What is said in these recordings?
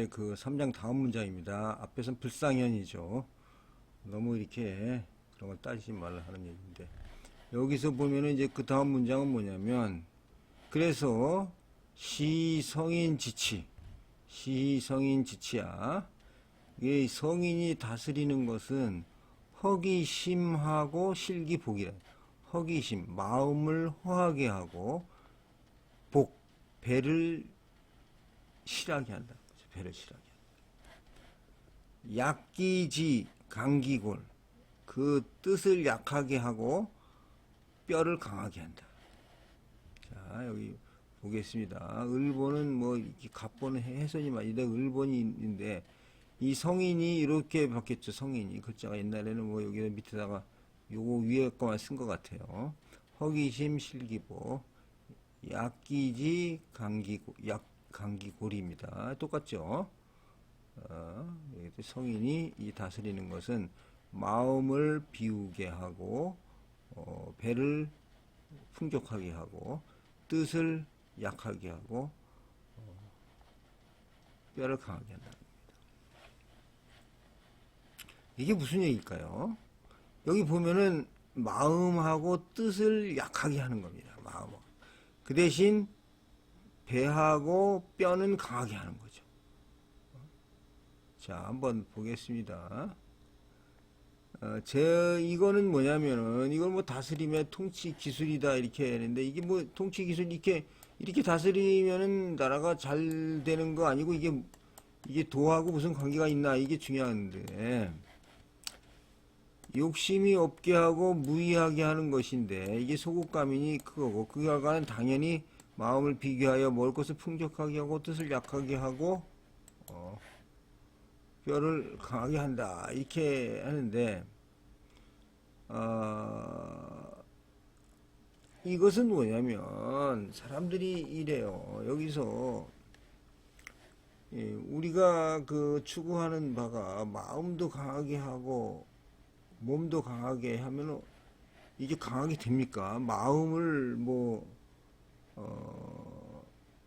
이제 그 3장 다음 문장입니다. 앞에선 불상현이죠. 너무 이렇게 그런 걸 따지지 말라 하는 얘기인데, 여기서 보면은 이제 그 다음 문장은 뭐냐면, 그래서 시성인지치야. 이 성인이 다스리는 것은 허기심하고 실기복이라. 허기심, 마음을 허하게 하고, 복, 배를 실하게 한다. 배를 실하게 한다. 약기지, 강기골, 그 뜻을 약하게 하고 뼈를 강하게 한다. 자, 여기 보겠습니다. 을보는 뭐 갑보는 해선이 맞는데 을본이 있는데, 이 성인이 이렇게 바뀌었죠. 성인이 글자가 옛날에는 뭐 여기 밑에다가 요거 위에 거만 쓴 것 같아요. 허기심 실기보, 약기지 강기골입니다. 똑같죠. 성인이 이 다스리는 것은 마음을 비우게 하고, 배를 풍족하게 하고, 뜻을 약하게 하고, 뼈를 강하게 한다. 이게 무슨 얘기일까요? 여기 보면은 마음하고 뜻을 약하게 하는 겁니다. 마음하고. 그 대신 배하고 뼈는 강하게 하는 거죠. 자, 한번 보겠습니다. 이거는 뭐냐면은, 이걸 뭐 다스림의 통치 기술이다, 이렇게 하는데, 이게 뭐 통치 기술, 이렇게 다스리면은 나라가 잘 되는 거 아니고, 이게 도하고 무슨 관계가 있나, 이게 중요한데, 욕심이 없게 하고 무의하게 하는 것인데, 이게 소국감이니 그거고, 그 결과는 당연히 마음을 비교하여 먹을 것을 풍족하게 하고, 뜻을 약하게 하고, 뼈를 강하게 한다, 이렇게 하는데, 이것은 뭐냐면 사람들이 이래요. 여기서 우리가 그 추구하는 바가 마음도 강하게 하고 몸도 강하게 하면 이게 강하게 됩니까? 마음을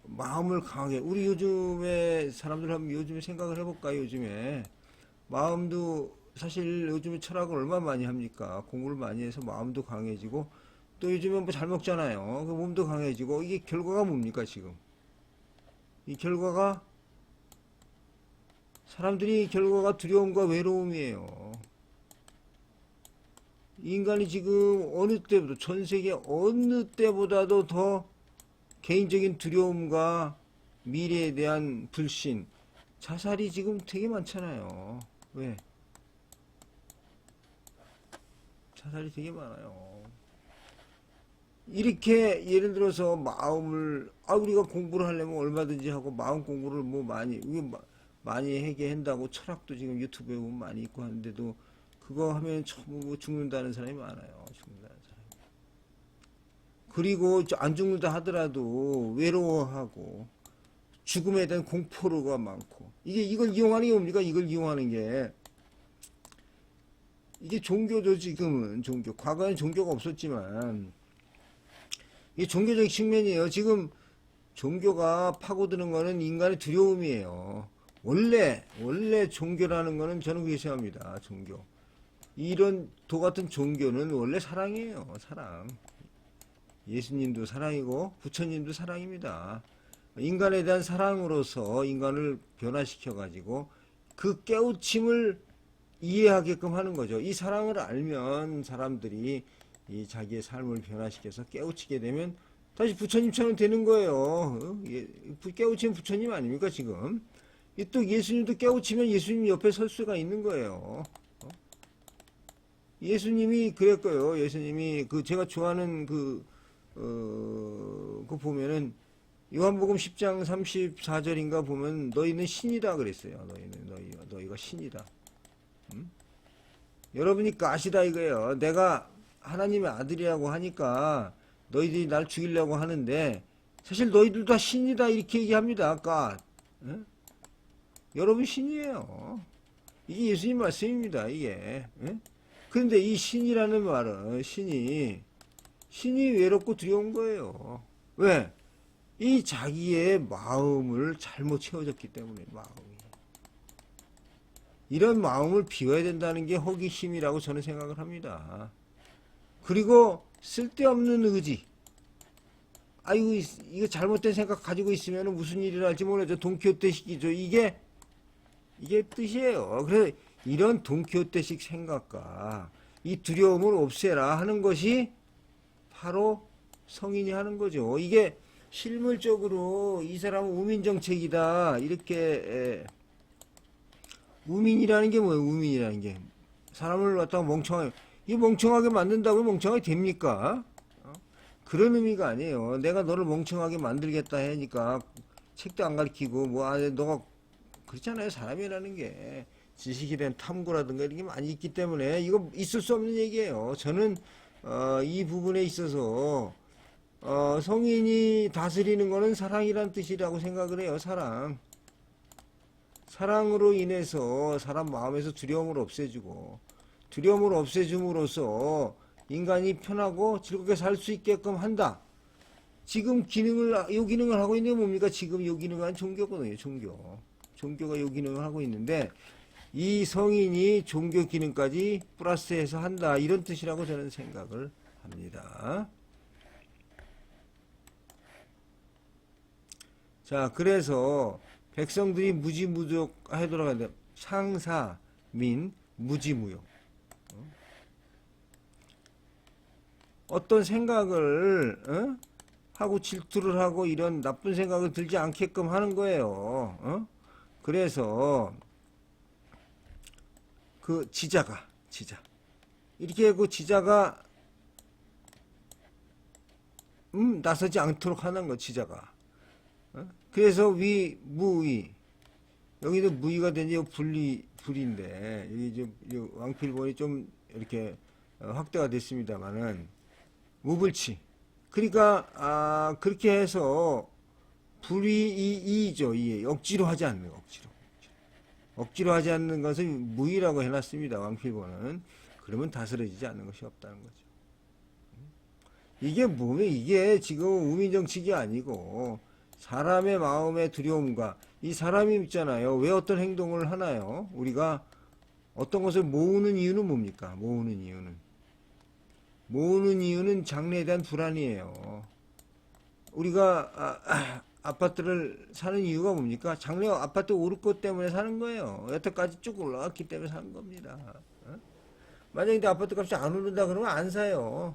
마음을 강하게, 우리 요즘에 사람들 한번 요즘에 생각을 해볼까요? 요즘에 마음도 사실 요즘에 철학을 얼마나 많이 합니까? 공부를 많이 해서 마음도 강해지고, 또 요즘에 뭐 잘 먹잖아요. 그 몸도 강해지고, 이게 결과가 뭡니까, 지금? 이 결과가, 사람들이 결과가 두려움과 외로움이에요. 인간이 지금 어느 때보다, 전 세계 어느 때보다도 더 개인적인 두려움과 미래에 대한 불신, 자살이 지금 되게 많잖아요. 왜? 자살이 되게 많아요. 이렇게 예를 들어서 마음을, 우리가 공부를 하려면 얼마든지 하고, 마음 공부를 뭐 많이 하게 한다고, 철학도 지금 유튜브에 보면 많이 있고 하는데도, 그거 하면 전부 죽는다는 사람이 많아요. 죽는다는 사람이. 그리고 안 죽는다 하더라도 외로워하고, 죽음에 대한 공포가 많고, 이걸 이용하는 게 뭡니까? 이걸 이용하는 게, 이게 종교죠. 지금은 종교. 과거에는 종교가 없었지만 이게 종교적 측면이에요. 지금 종교가 파고드는 거는 인간의 두려움이에요. 원래 종교라는 거는 저는 그렇게 생각합니다. 종교, 이런 도 같은 종교는 원래 사랑이에요. 사랑. 예수님도 사랑이고 부처님도 사랑입니다. 인간에 대한 사랑으로서 인간을 변화시켜 가지고 그 깨우침을 이해하게끔 하는 거죠. 이 사랑을 알면 사람들이 이 자기의 삶을 변화시켜서 깨우치게 되면 다시 부처님처럼 되는 거예요. 깨우치면 부처님 아닙니까 지금? 또 예수님도 깨우치면 예수님 옆에 설 수가 있는 거예요. 예수님이 그랬고요. 예수님이 제가 좋아하는 그 보면은 요한복음 10장 34절인가 보면 너희는 신이다 그랬어요. 너희가 신이다. 여러분이 가시다 이거예요. 내가 하나님의 아들이라고 하니까 너희들이 날 죽이려고 하는데 사실 너희들 다 신이다 이렇게 얘기합니다. 아까 여러분 신이에요. 이게 예수님 말씀입니다. 이게. 그런데 이 신이라는 말은 신이 외롭고 두려운 거예요. 왜? 이 자기의 마음을 잘못 채워졌기 때문에, 마음이. 이런 마음을 비워야 된다는 게 호기심이라고 저는 생각을 합니다. 그리고 쓸데없는 의지. 아이고, 이거 잘못된 생각 가지고 있으면 무슨 일이 날지 모르죠. 돈키호테식이죠. 이게 뜻이에요. 그래서 이런 돈키호테식 생각과 이 두려움을 없애라 하는 것이 바로 성인이 하는 거죠. 이게 실물적으로 이 사람은 우민정책이다. 이렇게, 우민이라는 게 뭐예요? 우민이라는 게. 사람을 갖다가 이 멍청하게 만든다고 멍청하게 됩니까? 그런 의미가 아니에요. 내가 너를 멍청하게 만들겠다 하니까 책도 안 가르치고, 너가, 그렇잖아요. 사람이라는 게. 지식에 대한 탐구라든가 이런 게 많이 있기 때문에 이거 있을 수 없는 얘기예요. 저는, 이 부분에 있어서, 성인이 다스리는 거는 사랑이란 뜻이라고 생각을 해요. 사랑. 사랑으로 인해서 사람 마음에서 두려움을 없애주고, 두려움을 없애줌으로써 인간이 편하고 즐겁게 살 수 있게끔 한다. 지금 요 기능을 하고 있는 게 뭡니까? 지금 요 기능을 한 종교거든요. 종교가 요 기능을 하고 있는데, 이 성인이 종교 기능까지 플러스해서 한다. 이런 뜻이라고 저는 생각을 합니다. 자, 그래서 백성들이 무지무족하도록 한다. 상사, 민, 무지무욕. 어떤 생각을 하고 질투를 하고 이런 나쁜 생각을 들지 않게끔 하는 거예요. 그래서 그 지자 이렇게 그 지자가 나서지 않도록 하는 거. 지자가. 그래서 위, 무위. 여기도 무위가 된지 불인데, 여기 좀, 왕필본이 좀 이렇게 확대가 됐습니다만은, 무불치. 그러니까, 그렇게 해서, 이죠. 억지로 하지 않는 거, 억지로 하지 않는 것을 무위라고 해놨습니다. 왕필본은. 그러면 다스려지지 않는 것이 없다는 거죠. 이게 지금 우민정치가 아니고, 사람의 마음의 두려움과 이 사람이 있잖아요. 왜 어떤 행동을 하나요? 우리가 어떤 것을 모으는 이유는 뭡니까? 모으는 이유는 장래에 대한 불안이에요. 우리가 아파트를 사는 이유가 뭡니까? 장래 아파트 오를 것 때문에 사는 거예요. 여태까지 쭉 올라갔기 때문에 사는 겁니다. 만약에 아파트 값이 안 오른다 그러면 안 사요.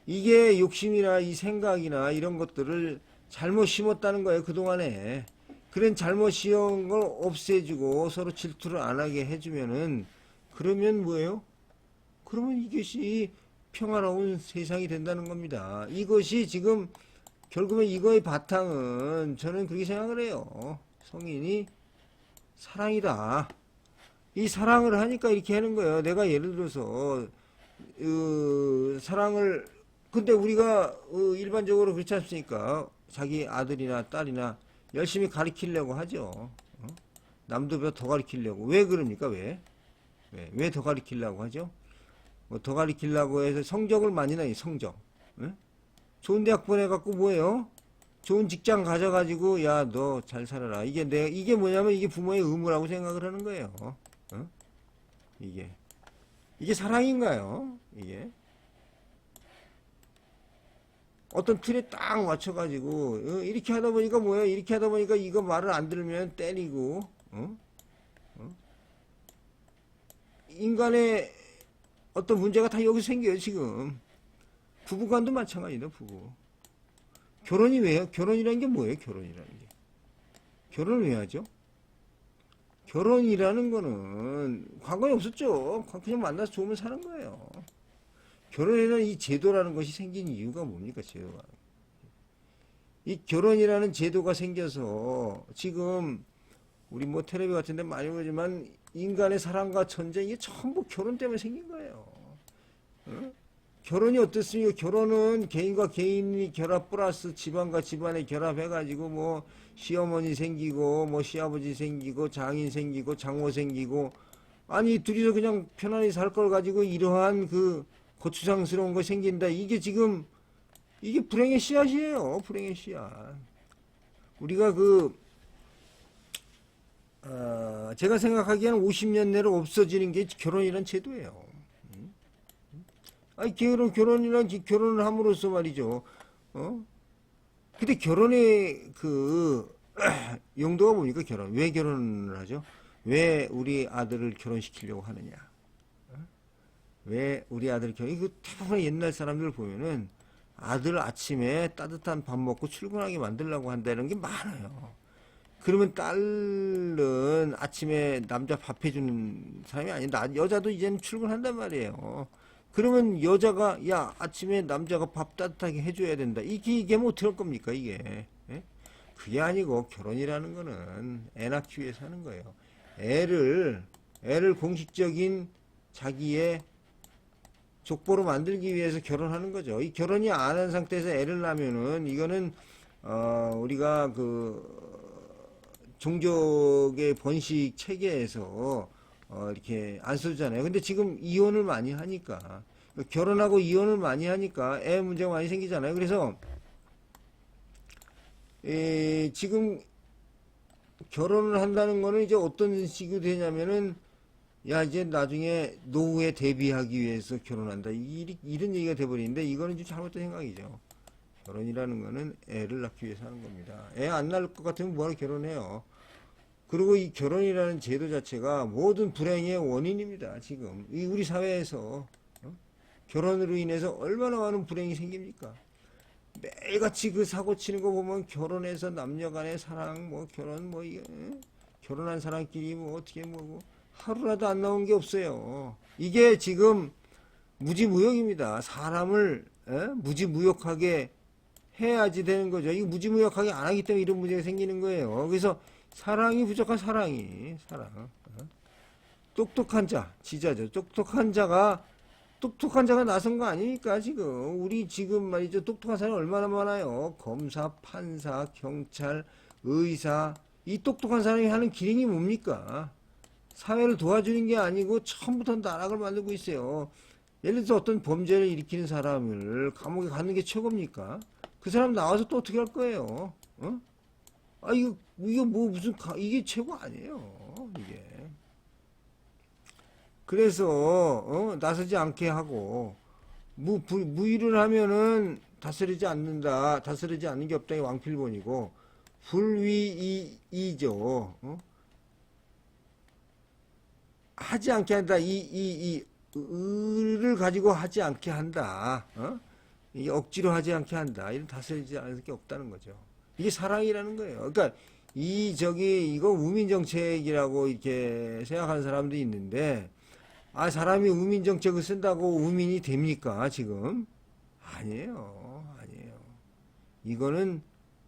이게 욕심이나 이 생각이나 이런 것들을 잘못 심었다는 거예요. 그동안에. 그런 잘못 심은 걸 없애주고 서로 질투를 안 하게 해주면은, 그러면 뭐예요? 그러면 이것이 평화로운 세상이 된다는 겁니다. 이것이 지금 결국은 이거의 바탕은 저는 그렇게 생각을 해요. 성인이 사랑이다. 이 사랑을 하니까 이렇게 하는 거예요. 내가 예를 들어서 사랑을, 근데 우리가 일반적으로 그렇지 않습니까? 자기 아들이나 딸이나 열심히 가르치려고 하죠. 남들보다 더 가르치려고. 왜 그럽니까? 왜 더 가르치려고 하죠? 더 가르치려고 해서 성적을 많이 나요. 성적. 좋은 대학 보내갖고 뭐예요? 좋은 직장 가져가지고, 야, 너 잘 살아라. 이게 뭐냐면 이게 부모의 의무라고 생각을 하는 거예요. 이게 사랑인가요? 이게? 어떤 틀에 딱 맞춰가지고, 이렇게 하다 보니까 뭐예요? 이렇게 하다 보니까 이거 말을 안 들으면 때리고, 인간의 어떤 문제가 다 여기서 생겨요, 지금. 부부간도 마찬가지다, 부부. 결혼이 왜요? 결혼이라는 게 뭐예요, 결혼이라는 게? 결혼을 왜 하죠? 결혼이라는 거는 과거에 없었죠. 그냥 만나서 좋으면 사는 거예요. 결혼이라는 이 제도라는 것이 생긴 이유가 뭡니까, 제도가? 이 결혼이라는 제도가 생겨서 지금 우리 뭐 텔레비 같은 데 많이 보지만 인간의 사랑과 전쟁, 이게 전부 결혼 때문에 생긴 거예요. 결혼이 어떻습니까? 결혼은 개인과 개인이 결합 플러스 집안과 집안의 결합해가지고 뭐 시어머니 생기고 뭐 시아버지 생기고 장인 생기고 장모 생기고, 아니 둘이서 그냥 편안히 살 걸 가지고 이러한 그 고추장스러운 거 생긴다. 이게 지금 이게 불행의 씨앗이에요. 불행의 씨앗. 우리가 제가 생각하기에는 50년 내로 없어지는 게 결혼이란 제도예요. 아니, 결혼을 함으로써 말이죠. 근데 결혼의 용도가 뭡니까, 결혼? 왜 결혼을 하죠? 왜 우리 아들을 결혼시키려고 하느냐? 왜 우리 아들을 이거 대부분 옛날 사람들 보면은 아들 아침에 따뜻한 밥 먹고 출근하게 만들려고 한다는 게 많아요. 그러면 딸은 아침에 남자 밥 해주는 사람이 아니다. 여자도 이제는 출근한단 말이에요. 그러면 여자가, 야, 아침에 남자가 밥 따뜻하게 해줘야 된다. 이게 뭐 어떡할 겁니까, 이게? 예? 그게 아니고 결혼이라는 거는 애 낳기 위해서 하는 거예요. 애를 공식적인 자기의 족보로 만들기 위해서 결혼하는 거죠. 이 결혼이 안 한 상태에서 애를 낳으면은 이거는 우리가 종족의 번식 체계에서 이렇게 안 써주잖아요. 근데 지금 이혼을 많이 하니까, 결혼하고 이혼을 많이 하니까 애 문제가 많이 생기잖아요. 그래서 지금 결혼을 한다는 거는 이제 어떤 식으로 되냐면은, 야, 이제 나중에 노후에 대비하기 위해서 결혼한다. 이런 얘기가 돼버리는데, 이거는 좀 잘못된 생각이죠. 결혼이라는 거는 애를 낳기 위해서 하는 겁니다. 애 안 낳을 것 같으면 뭐하러 결혼해요. 그리고 이 결혼이라는 제도 자체가 모든 불행의 원인입니다. 지금 우리 사회에서 결혼으로 인해서 얼마나 많은 불행이 생깁니까? 매일같이 그 사고 치는 거 보면 결혼해서 남녀 간의 사랑, 뭐 결혼, 뭐 이게 결혼한 사람끼리 뭐 어떻게 뭐고 하루라도 안 나온 게 없어요. 이게 지금 무지무역입니다. 사람을 무지무역하게 해야지 되는 거죠. 이거 무지무역하게 안 하기 때문에 이런 문제가 생기는 거예요. 그래서 사랑이 부족한 사랑. 똑똑한 자, 지자죠. 똑똑한 자가 나선 거 아닙니까, 지금. 우리 지금 말이죠. 똑똑한 사람이 얼마나 많아요. 검사, 판사, 경찰, 의사. 이 똑똑한 사람이 하는 기능이 뭡니까? 사회를 도와주는 게 아니고 처음부터 나락을 만들고 있어요. 예를 들어서 어떤 범죄를 일으키는 사람을 감옥에 가는 게 최고입니까? 그 사람 나와서 또 어떻게 할 거예요? 이거 뭐 이게 최고 아니에요, 이게. 그래서, 나서지 않게 하고, 무일을 하면은 다스리지 않는다. 다스리지 않는 게 없다. 이 왕필본이고, 불위이죠. 하지 않게 한다. 의를 가지고 하지 않게 한다. 이게 억지로 하지 않게 한다. 이런 다스리지 않을 게 없다는 거죠. 이게 사랑이라는 거예요. 그러니까 이거 우민 정책이라고 이렇게 생각하는 사람도 있는데, 사람이 우민 정책을 쓴다고 우민이 됩니까, 지금? 아니에요. 이거는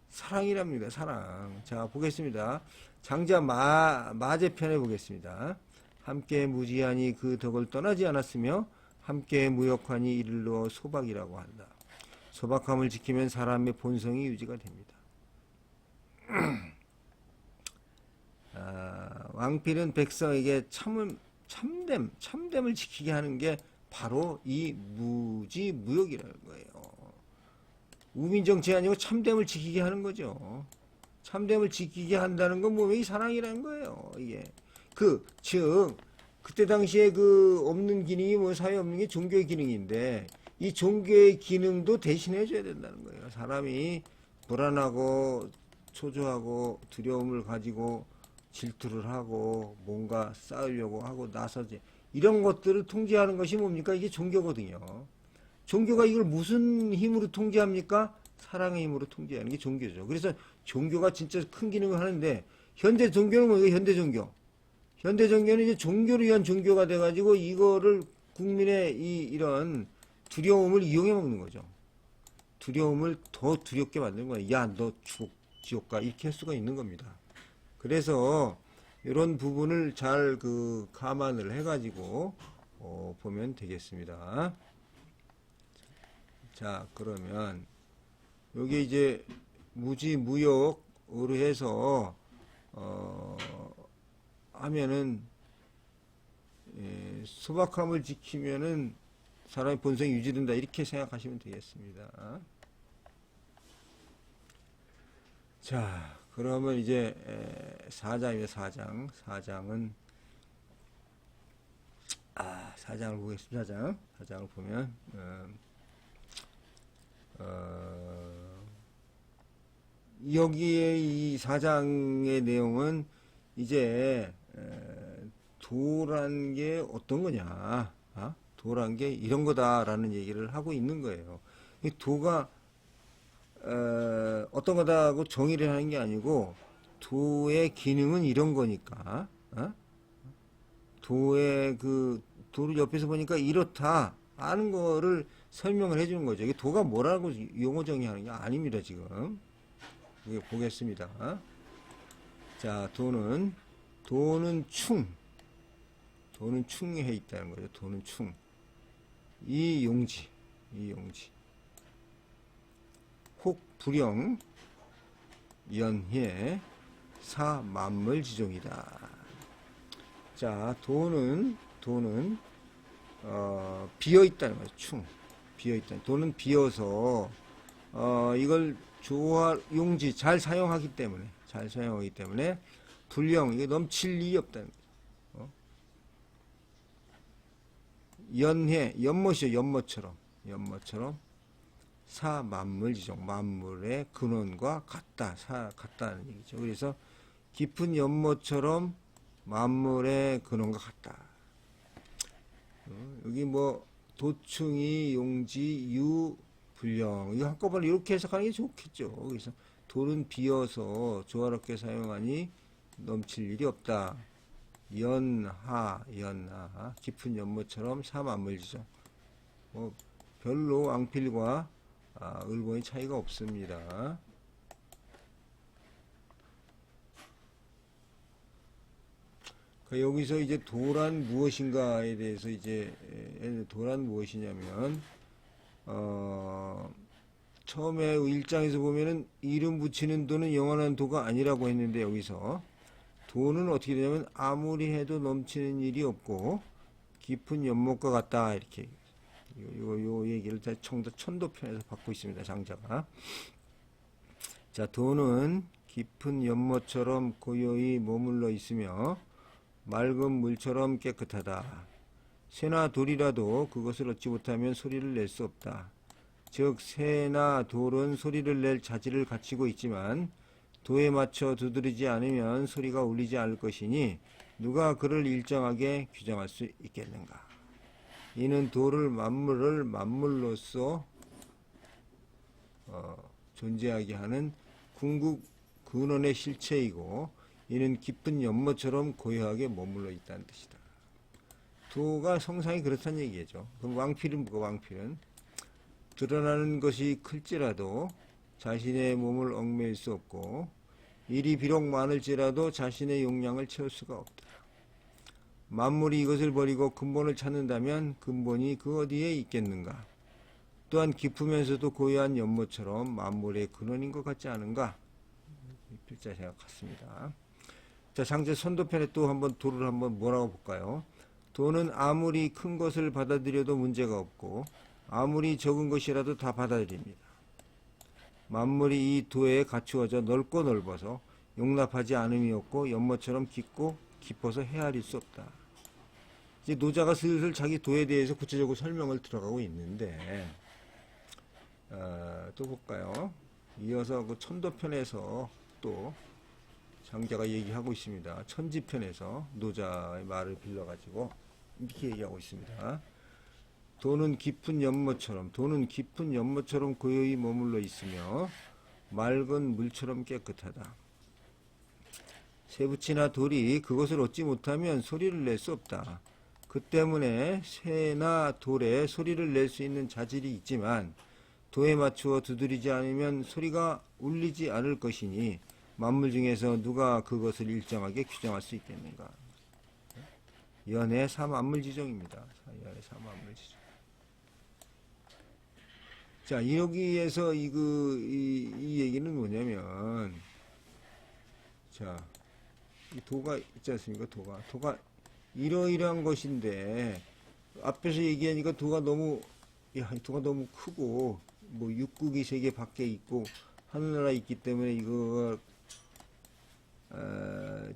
사랑이랍니다, 사랑. 자, 보겠습니다. 장자 마제편에 보겠습니다. 함께 무지하니 그 덕을 떠나지 않았으며, 함께 무역하니 이를 넣어 소박이라고 한다. 소박함을 지키면 사람의 본성이 유지가 됩니다. 왕필은 백성에게 참됨을 지키게 하는 게 바로 이 무지무역이라는 거예요. 우민정치 아니고 참됨을 지키게 하는 거죠. 참됨을 지키게 한다는 건 뭐이 사랑이라는 거예요. 이게 즉 그때 당시에 없는 기능이 뭐 사회 없는 게 종교의 기능인데 이 종교의 기능도 대신해 줘야 된다는 거예요. 사람이 불안하고 초조하고 두려움을 가지고 질투를 하고 뭔가 싸우려고 하고 나서지 이런 것들을 통제하는 것이 뭡니까? 이게 종교거든요. 종교가 이걸 무슨 힘으로 통제합니까? 사랑의 힘으로 통제하는 게 종교죠. 그래서 종교가 진짜 큰 기능을 하는데 현대 종교는 뭐예요? 현대 종교. 현대 종교는 이제 종교를 위한 종교가 돼가지고 이거를 국민의 이런 두려움을 이용해 먹는 거죠. 두려움을 더 두렵게 만드는 거예요. 야, 너 지옥 가. 이렇게 할 수가 있는 겁니다. 그래서 이런 부분을 잘 감안을 해가지고 보면 되겠습니다. 자, 그러면 여기 이제 무지무역으로 해서 하면은 소박함을 지키면은 사람의 본성이 유지된다 이렇게 생각하시면 되겠습니다. 자, 그러면 이제 4장입니다. 4장. 4장은 사장을 보겠습니다. 4장. 4장을 보면 여기에 이 4장의 내용은 이제 도란 게 어떤 거냐, 도란 게 이런 거다라는 얘기를 하고 있는 거예요. 이 도가 어떤 거다고 정의를 하는 게 아니고 도의 기능은 이런 거니까, 도의 도를 옆에서 보니까 이렇다 하는 거를 설명을 해주는 거죠. 이게 도가 뭐라고 용어 정의하는 게 아닙니다. 지금 이게 보겠습니다. 자, 도는 충에 있다는 거죠. 도는 충. 이 용지. 혹 불영 연혜 사 만물지종이다. 자, 도는 비어 있다는 거죠. 충. 비어 있다. 도는 비어서 이걸 용지 잘 사용하기 때문에 불영 이게 넘칠 일이 없다는 거죠. 연못이요. 연못처럼 사 만물지종 만물의 근원과 같다는 얘기죠. 그래서 깊은 연못처럼 만물의 근원과 같다. 여기 뭐 도충이 용지 유 불령 이거 한꺼번에 이렇게 해석하는 게 좋겠죠. 그래서 돌은 비어서 조화롭게 사용하니 넘칠 일이 없다. 연하 깊은 연못처럼 사만물지종 뭐 별로 왕필과 을본의 차이가 없습니다. 여기서 이제 도란 무엇인가에 대해서 이제 도란 무엇이냐면 처음에 1장에서 보면은 이름 붙이는 도는 영원한 도가 아니라고 했는데 여기서 도는 어떻게 되냐면 아무리 해도 넘치는 일이 없고 깊은 연못과 같다 이렇게 요 얘기를 천도편에서 받고 있습니다. 장자가. 자, 도는 깊은 연못처럼 고요히 머물러 있으며 맑은 물처럼 깨끗하다. 새나 돌이라도 그것을 얻지 못하면 소리를 낼 수 없다. 즉 새나 돌은 소리를 낼 자질을 갖추고 있지만 도에 맞춰 두드리지 않으면 소리가 울리지 않을 것이니 누가 그를 일정하게 규정할 수 있겠는가. 이는 도를 만물을 만물로서 존재하게 하는 궁극 근원의 실체이고 이는 깊은 연못처럼 고요하게 머물러 있다는 뜻이다. 도가 성상이 그렇다는 얘기죠. 그럼 왕필은 뭐가 왕필은 드러나는 것이 클지라도 자신의 몸을 얽매일 수 없고 일이 비록 많을지라도 자신의 용량을 채울 수가 없다. 만물이 이것을 버리고 근본을 찾는다면 근본이 그 어디에 있겠는가? 또한 깊으면서도 고요한 연못처럼 만물의 근원인 것 같지 않은가? 필자 생각 같습니다. 자, 장제 선도편에 또 한번 도를 한번 뭐라고 볼까요? 도는 아무리 큰 것을 받아들여도 문제가 없고 아무리 적은 것이라도 다 받아들입니다. 만물이 이 도에 갖추어져 넓고 넓어서 용납하지 않음이 없고 연못처럼 깊고 깊어서 헤아릴 수 없다. 이제 노자가 슬슬 자기 도에 대해서 구체적으로 설명을 들어가고 있는데 또 볼까요? 이어서 그 천도편에서 또 장자가 얘기하고 있습니다. 천지편에서 노자의 말을 빌려가지고 이렇게 얘기하고 있습니다. 도는 깊은 연못처럼 고요히 머물러 있으며 맑은 물처럼 깨끗하다. 새붙이나 돌이 그것을 얻지 못하면 소리를 낼 수 없다. 그 때문에 새나 돌에 소리를 낼 수 있는 자질이 있지만 도에 맞추어 두드리지 않으면 소리가 울리지 않을 것이니 만물 중에서 누가 그것을 일정하게 규정할 수 있겠는가. 연의 사만물지종입니다. 연의 사만물지종. 자, 여기에서 이 얘기는 뭐냐면, 자, 이 도가 있지 않습니까? 도가 이러이러한 것인데, 앞에서 얘기하니까 도가 너무 크고, 뭐, 육국이 세계 밖에 있고, 하늘나라에 있기 때문에 이거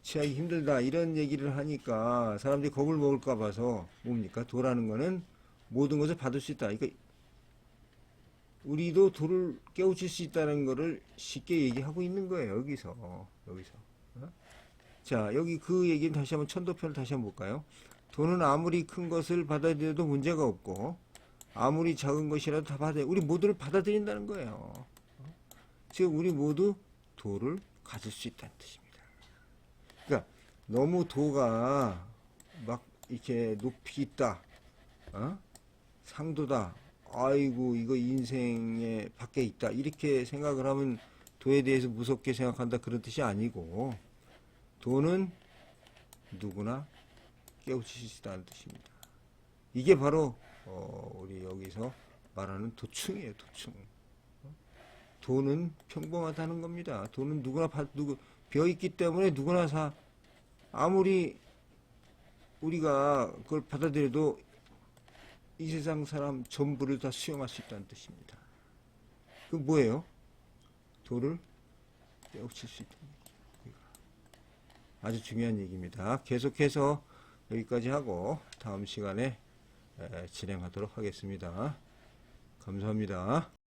취하기 힘들다 이런 얘기를 하니까 사람들이 겁을 먹을까 봐서 뭡니까? 도라는 거는 모든 것을 받을 수 있다. 그러니까 우리도 도를 깨우칠 수 있다는 거를 쉽게 얘기하고 있는 거예요. 여기서. 어? 자, 여기 그 얘기는 다시 한번 천도편을 다시 한번 볼까요? 도는 아무리 큰 것을 받아들여도 문제가 없고 아무리 작은 것이라도 다 우리 모두를 받아들인다는 거예요. 즉 우리 모두 도를 가질 수 있다는 뜻입니다. 그러니까 너무 도가 막 이렇게 높이 있다, 상도다, 아이고 이거 인생의 밖에 있다 이렇게 생각을 하면 도에 대해서 무섭게 생각한다 그런 뜻이 아니고 도는 누구나 깨우칠 수 있다는 뜻입니다. 이게 바로 우리 여기서 말하는 도충이에요. 도충. 도는 평범하다는 겁니다. 도는 누구나 비어있기 때문에 누구나 아무리 우리가 그걸 받아들여도 이 세상 사람 전부를 다 수용할 수 있다는 뜻입니다. 그 뭐예요? 도를 깨우칠 수 있다는 얘기예요. 아주 중요한 얘기입니다. 계속해서 여기까지 하고 다음 시간에 진행하도록 하겠습니다. 감사합니다.